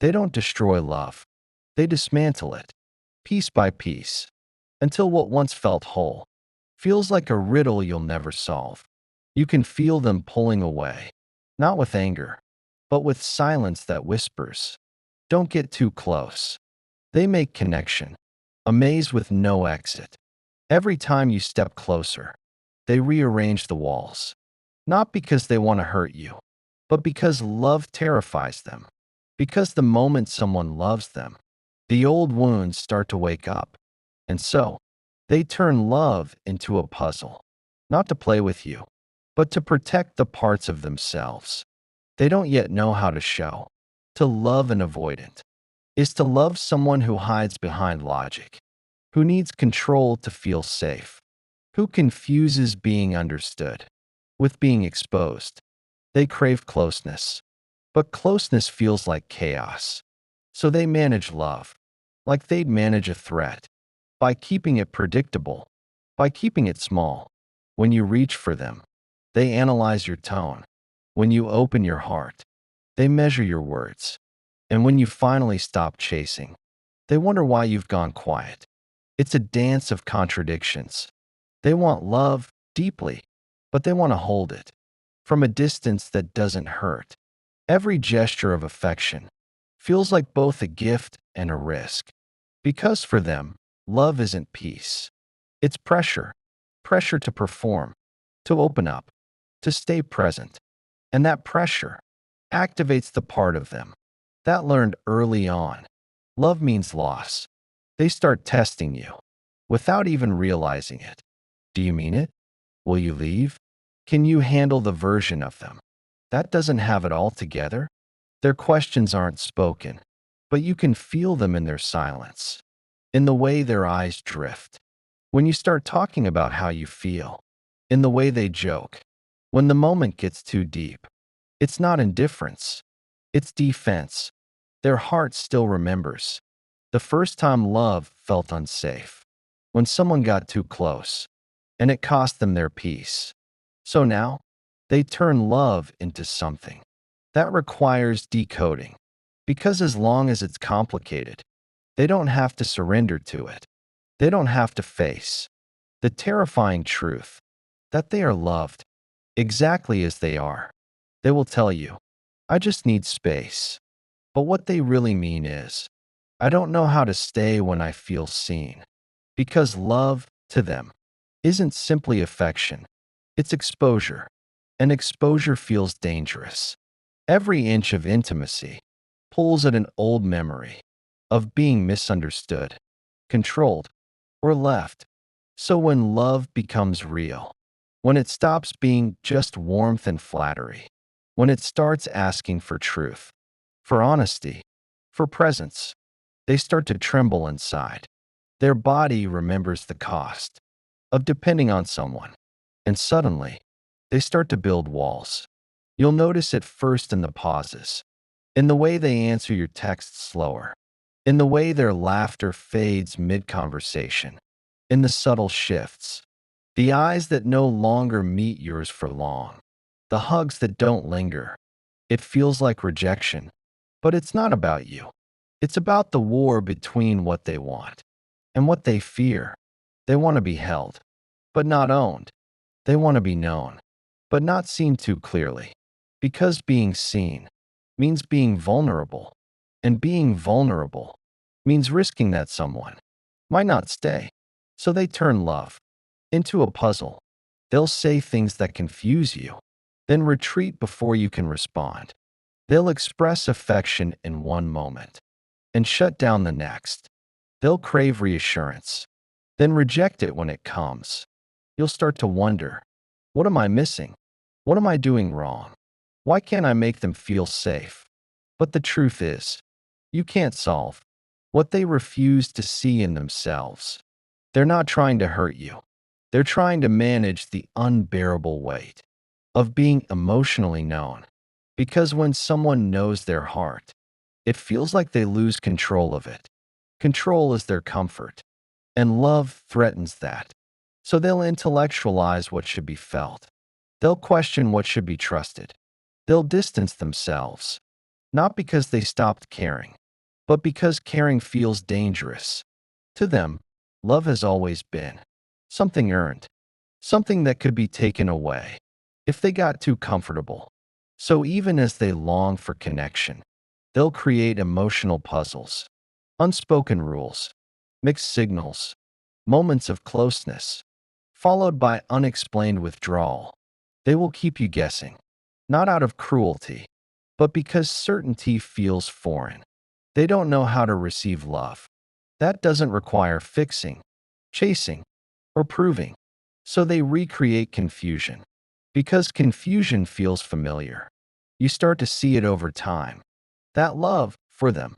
They don't destroy love. They dismantle it, piece by piece, until what once felt whole feels like a riddle you'll never solve. You can feel them pulling away, not with anger, but with silence that whispers, "Don't get too close." They make connection, a maze with no exit. Every time you step closer, they rearrange the walls, not because they want to hurt you, but because love terrifies them. Because the moment someone loves them, the old wounds start to wake up. And so, they turn love into a puzzle, not to play with you, but to protect the parts of themselves they don't yet know how to show. To love an avoidant is to love someone who hides behind logic, who needs control to feel safe, who confuses being understood with being exposed. They crave closeness, but closeness feels like chaos. So they manage love like they'd manage a threat, by keeping it predictable, by keeping it small. When you reach for them, they analyze your tone. When you open your heart, they measure your words. And when you finally stop chasing, they wonder why you've gone quiet. It's a dance of contradictions. They want love deeply, but they want to hold it from a distance that doesn't hurt. Every gesture of affection feels like both a gift and a risk. Because for them, love isn't peace. It's pressure. Pressure to perform, to open up, to stay present. And that pressure activates the part of them that learned early on. Love means loss. They start testing you without even realizing it. Do you mean it? Will you leave? Can you handle the version of them that doesn't have it all together? Their questions aren't spoken, but you can feel them in their silence, in the way their eyes drift. When you start talking about how you feel, in the way they joke, when the moment gets too deep, it's not indifference, it's defense. Their heart still remembers the first time love felt unsafe, when someone got too close, and it cost them their peace. So now, they turn love into something that requires decoding, because as long as it's complicated, they don't have to surrender to it. They don't have to face the terrifying truth that they are loved exactly as they are. They will tell you, "I just need space." But what they really mean is, "I don't know how to stay when I feel seen." Because love, to them, isn't simply affection, it's exposure. And exposure feels dangerous. Every inch of intimacy pulls at an old memory of being misunderstood, controlled, or left. So when love becomes real, when it stops being just warmth and flattery, when it starts asking for truth, for honesty, for presence, they start to tremble inside. Their body remembers the cost of depending on someone, and suddenly, they start to build walls. You'll notice it first in the pauses, in the way they answer your texts slower, in the way their laughter fades mid-conversation, in the subtle shifts, the eyes that no longer meet yours for long, the hugs that don't linger. It feels like rejection, but it's not about you. It's about the war between what they want and what they fear. They want to be held, but not owned. They want to be known, but not seen too clearly. Because being seen means being vulnerable, and being vulnerable means risking that someone might not stay. So they turn love into a puzzle. They'll say things that confuse you, then retreat before you can respond. They'll express affection in one moment and shut down the next. They'll crave reassurance, then reject it when it comes. You'll start to wonder, what am I missing? What am I doing wrong? Why can't I make them feel safe? But the truth is, you can't solve what they refuse to see in themselves. They're not trying to hurt you. They're trying to manage the unbearable weight of being emotionally known. Because when someone knows their heart, it feels like they lose control of it. Control is their comfort, and love threatens that. So they'll intellectualize what should be felt. They'll question what should be trusted. They'll distance themselves not because they stopped caring, but because caring feels dangerous. To them, love has always been something earned, something that could be taken away if they got too comfortable. So even as they long for connection, they'll create emotional puzzles, unspoken rules, mixed signals, moments of closeness, followed by unexplained withdrawal. They will keep you guessing, not out of cruelty, but because certainty feels foreign. They don't know how to receive love. That doesn't require fixing, chasing, or proving. So they recreate confusion. Because confusion feels familiar, you start to see it over time. That love, for them,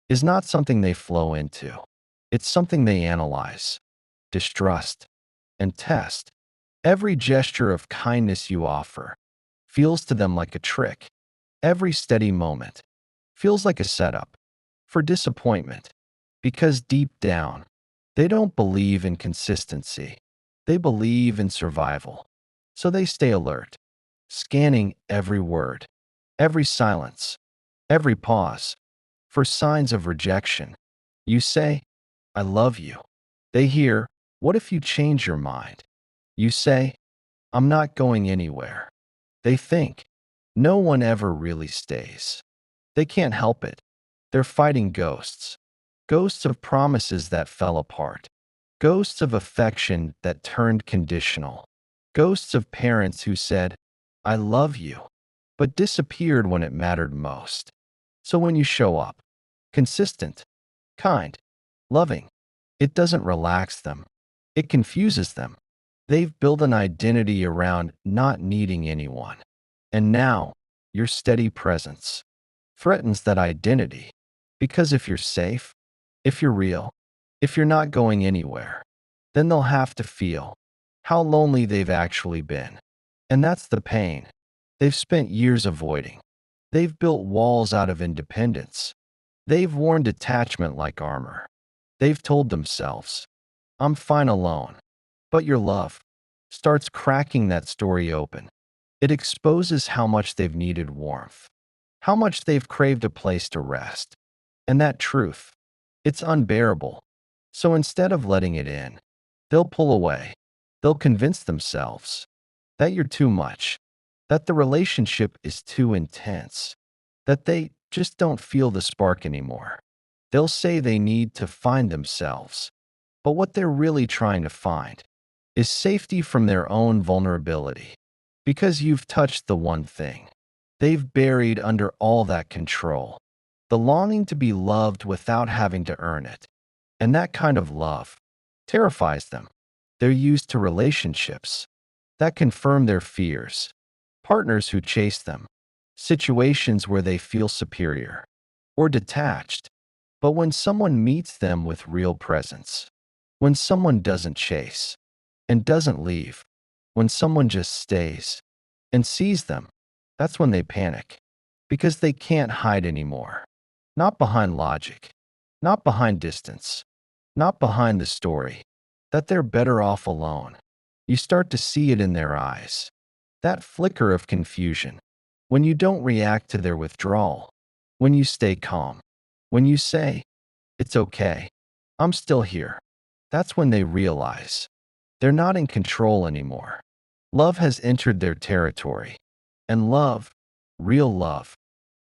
is not something they flow into. It's something they analyze, distrust, and test. Every gesture of kindness you offer feels to them like a trick. Every steady moment feels like a setup for disappointment. Because deep down, they don't believe in consistency. They believe in survival. So they stay alert, scanning every word, every silence, every pause for signs of rejection. You say, I love you. They hear, what if you change your mind? You say, I'm not going anywhere. They think, no one ever really stays. They can't help it. They're fighting ghosts. Ghosts of promises that fell apart. Ghosts of affection that turned conditional. Ghosts of parents who said, I love you, but disappeared when it mattered most. So when you show up, consistent, kind, loving, it doesn't relax them. It confuses them. They've built an identity around not needing anyone. And now, your steady presence threatens that identity. Because if you're safe, if you're real, if you're not going anywhere, then they'll have to feel how lonely they've actually been. And that's the pain they've spent years avoiding. They've built walls out of independence. They've worn detachment like armor. They've told themselves, I'm fine alone. But your love starts cracking that story open. It exposes how much they've needed warmth, how much they've craved a place to rest. And that truth, it's unbearable. So instead of letting it in, they'll pull away. They'll convince themselves that you're too much, that the relationship is too intense, that they just don't feel the spark anymore. They'll say they need to find themselves, but what they're really trying to find is safety from their own vulnerability. Because you've touched the one thing they've buried under all that control, the longing to be loved without having to earn it. And that kind of love terrifies them. They're used to relationships that confirm their fears, partners who chase them, situations where they feel superior or detached. But when someone meets them with real presence, when someone doesn't chase and doesn't leave, when someone just stays and sees them, that's when they panic. Because they can't hide anymore. Not behind logic, not behind distance, not behind the story that they're better off alone. You start to see it in their eyes. That flicker of confusion. When you don't react to their withdrawal. When you stay calm. When you say, it's okay, I'm still here. That's when they realize they're not in control anymore. Love has entered their territory. And love, real love,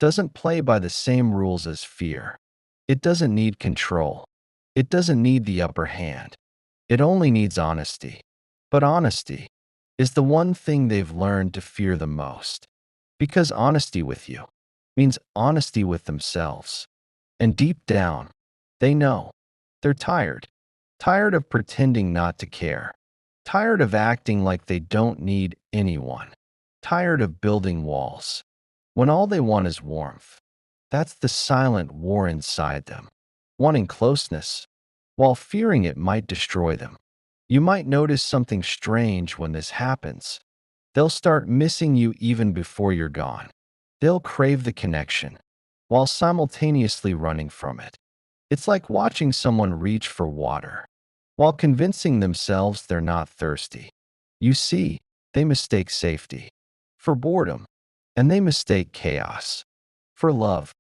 doesn't play by the same rules as fear. It doesn't need control. It doesn't need the upper hand. It only needs honesty. But honesty is the one thing they've learned to fear the most. Because honesty with you means honesty with themselves. And deep down, they know they're tired. Tired of pretending not to care. Tired of acting like they don't need anyone. Tired of building walls when all they want is warmth. That's the silent war inside them, wanting closeness while fearing it might destroy them. You might notice something strange when this happens. They'll start missing you even before you're gone. They'll crave the connection while simultaneously running from it. It's like watching someone reach for water while convincing themselves they're not thirsty. You see, they mistake safety for boredom, and they mistake chaos For love,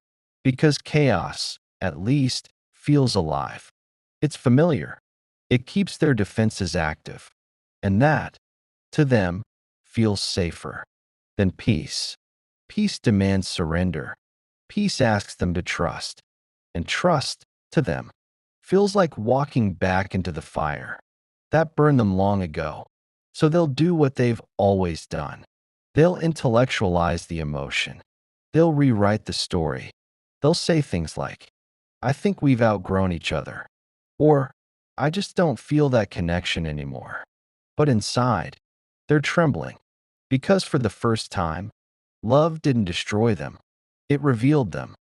because chaos, at least, feels alive. It's familiar. It keeps their defenses active. And that, to them, feels safer than peace. Peace demands surrender. Peace asks them to trust. And trust, to them, feels like walking back into the fire that burned them long ago. So they'll do what they've always done. They'll intellectualize the emotion. They'll rewrite the story. They'll say things like, I think we've outgrown each other. Or, I just don't feel that connection anymore. But inside, they're trembling. Because for the first time, love didn't destroy them. It revealed them.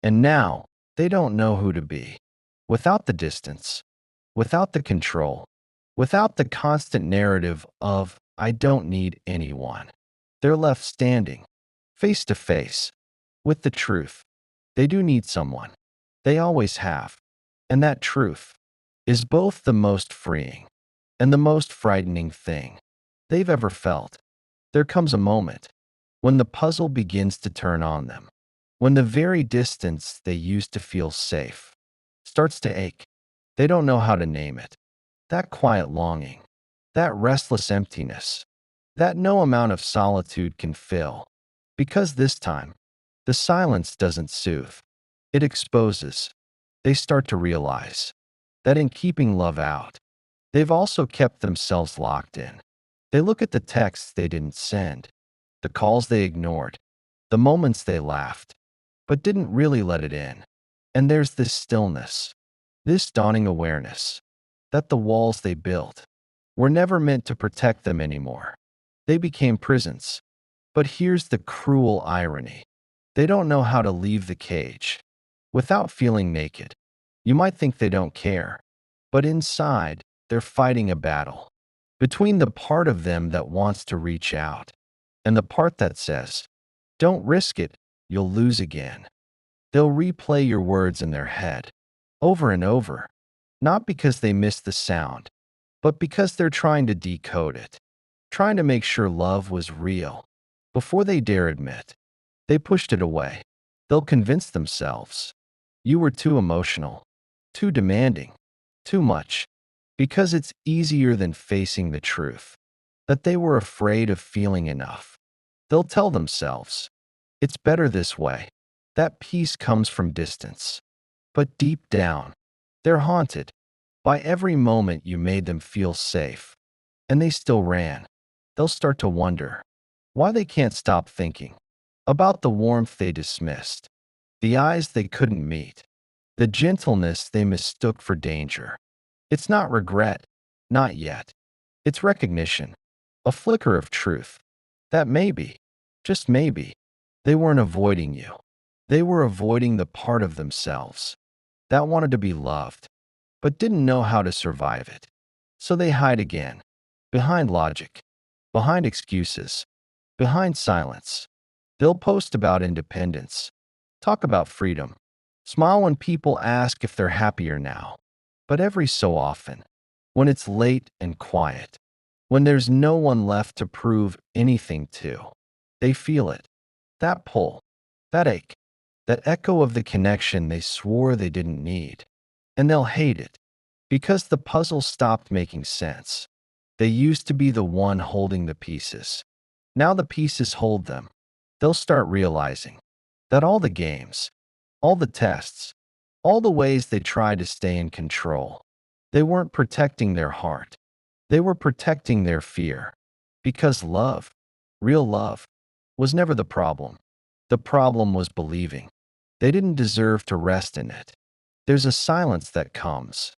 And now, they don't know who to be. Without the distance, without the control, without the constant narrative of, I don't need anyone. They're left standing, face to face, with the truth. They do need someone. They always have. And that truth is both the most freeing and the most frightening thing they've ever felt. There comes a moment when the puzzle begins to turn on them, when the very distance they used to feel safe starts to ache. They don't know how to name it. That quiet longing, that restless emptiness, that no amount of solitude can fill. Because this time, the silence doesn't soothe, it exposes. They start to realize that in keeping love out, they've also kept themselves locked in. They look at the texts they didn't send, the calls they ignored, the moments they laughed, but didn't really let it in. And there's this stillness, this dawning awareness that the walls they built were never meant to protect them anymore. They became prisons. But here's the cruel irony. They don't know how to leave the cage without feeling naked. You might think they don't care, but inside, they're fighting a battle between the part of them that wants to reach out and the part that says, don't risk it, you'll lose again. They'll replay your words in their head over and over, not because they miss the sound, but because they're trying to decode it, trying to make sure love was real before they dare admit they pushed it away. They'll convince themselves you were too emotional, too demanding, too much, because it's easier than facing the truth that they were afraid of feeling enough. They'll tell themselves, it's better this way. That peace comes from distance. But deep down, they're haunted by every moment you made them feel safe. And they still ran. They'll start to wonder why they can't stop thinking about the warmth they dismissed, the eyes they couldn't meet, the gentleness they mistook for danger. It's not regret, not yet. It's recognition, a flicker of truth, that maybe, just maybe, they weren't avoiding you. They were avoiding the part of themselves that wanted to be loved, but didn't know how to survive it. So they hide again, behind logic, behind excuses, behind silence. They'll post about independence, talk about freedom, smile when people ask if they're happier now. But every so often, when it's late and quiet, when there's no one left to prove anything to, they feel it. That pull, that ache, that echo of the connection they swore they didn't need. And they'll hate it, because the puzzle stopped making sense. They used to be the one holding the pieces. Now the pieces hold them. They'll start realizing that all the games, all the tests, all the ways they tried to stay in control, they weren't protecting their heart. They were protecting their fear. Because love, real love, was never the problem. The problem was believing they didn't deserve to rest in it. There's a silence that comes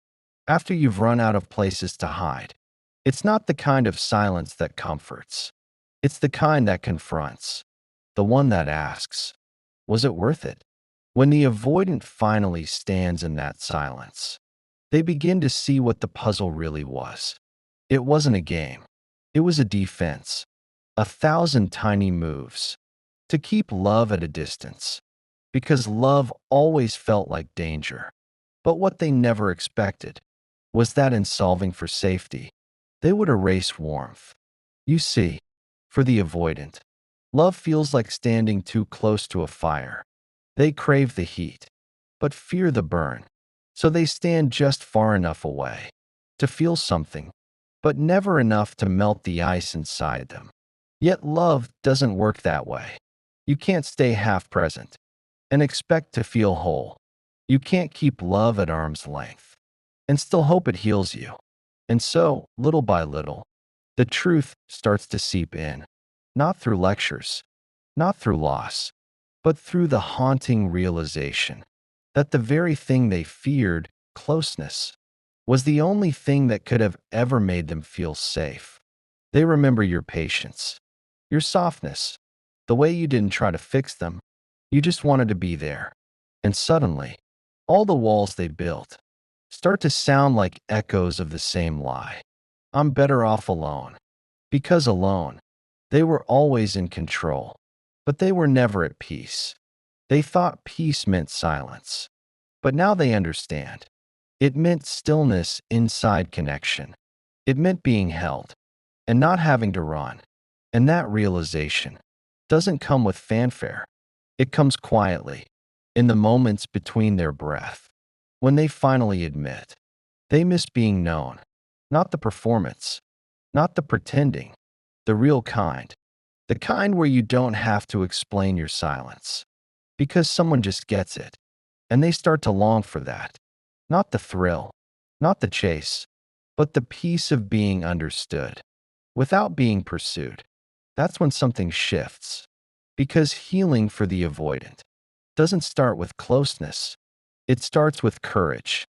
after you've run out of places to hide. It's not the kind of silence that comforts. It's the kind that confronts. The one that asks, was it worth it? When the avoidant finally stands in that silence, they begin to see what the puzzle really was. It wasn't a game. It was a defense. 1,000 tiny moves to keep love at a distance. Because love always felt like danger. But what they never expected was that in solving for safety, they would erase warmth. You see, for the avoidant, love feels like standing too close to a fire, They crave the heat, but fear the burn. So they stand just far enough away to feel something, but never enough to melt the ice inside them. Yet love doesn't work that way. You can't stay half present and expect to feel whole. You can't keep love at arm's length and still hope it heals you. And so, little by little, the truth starts to seep in, not through lectures, not through loss, but through the haunting realization that the very thing they feared, closeness, was the only thing that could have ever made them feel safe. They remember your patience, your softness, the way you didn't try to fix them, you just wanted to be there. And suddenly, all the walls they built start to sound like echoes of the same lie. I'm better off alone. Because alone, they were always in control, but they were never at peace. They thought peace meant silence, but now they understand. It meant stillness inside connection. It meant being held and not having to run. And that realization doesn't come with fanfare. It comes quietly, in the moments between their breath, when they finally admit they miss being known, not the performance, not the pretending, the real kind, the kind where you don't have to explain your silence, because someone just gets it, and they start to long for that. Not the thrill, not the chase, but the peace of being understood, without being pursued. That's when something shifts, because healing for the avoidant doesn't start with closeness, it starts with courage.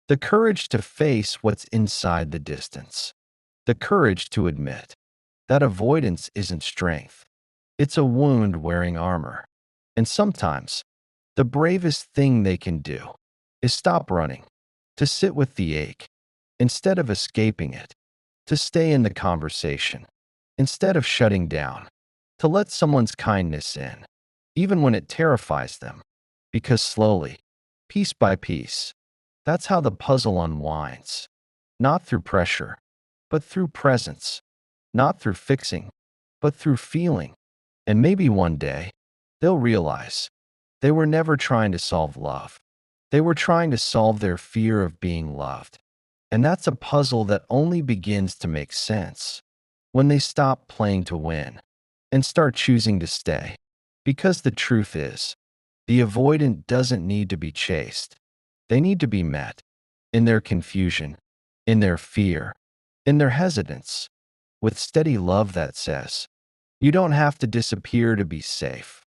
The courage to face what's inside the distance. The courage to admit that avoidance isn't strength. It's a wound wearing armor. And sometimes, the bravest thing they can do is stop running, to sit with the ache, instead of escaping it, to stay in the conversation, instead of shutting down, to let someone's kindness in, even when it terrifies them. Because slowly, piece by piece, that's how the puzzle unwinds. Not through pressure, but through presence. Not through fixing, but through feeling. And maybe one day, they'll realize they were never trying to solve love. They were trying to solve their fear of being loved. And that's a puzzle that only begins to make sense when they stop playing to win and start choosing to stay. Because the truth is, the avoidant doesn't need to be chased. They need to be met in their confusion, in their fear, in their hesitance, with steady love that says, you don't have to disappear to be safe.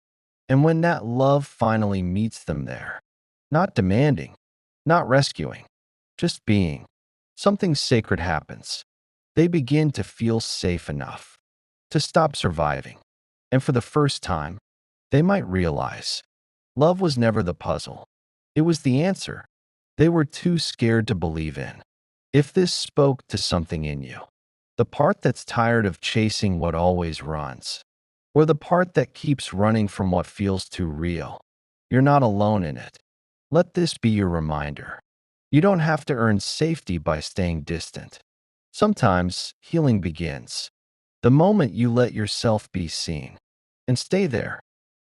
And when that love finally meets them there, not demanding, not rescuing, just being, something sacred happens. They begin to feel safe enough to stop surviving. And for the first time, they might realize love was never the puzzle. It was the answer they were too scared to believe in. If this spoke to something in you, the part that's tired of chasing what always runs, or the part that keeps running from what feels too real, you're not alone in it. Let this be your reminder. You don't have to earn safety by staying distant. Sometimes healing begins the moment you let yourself be seen and stay there.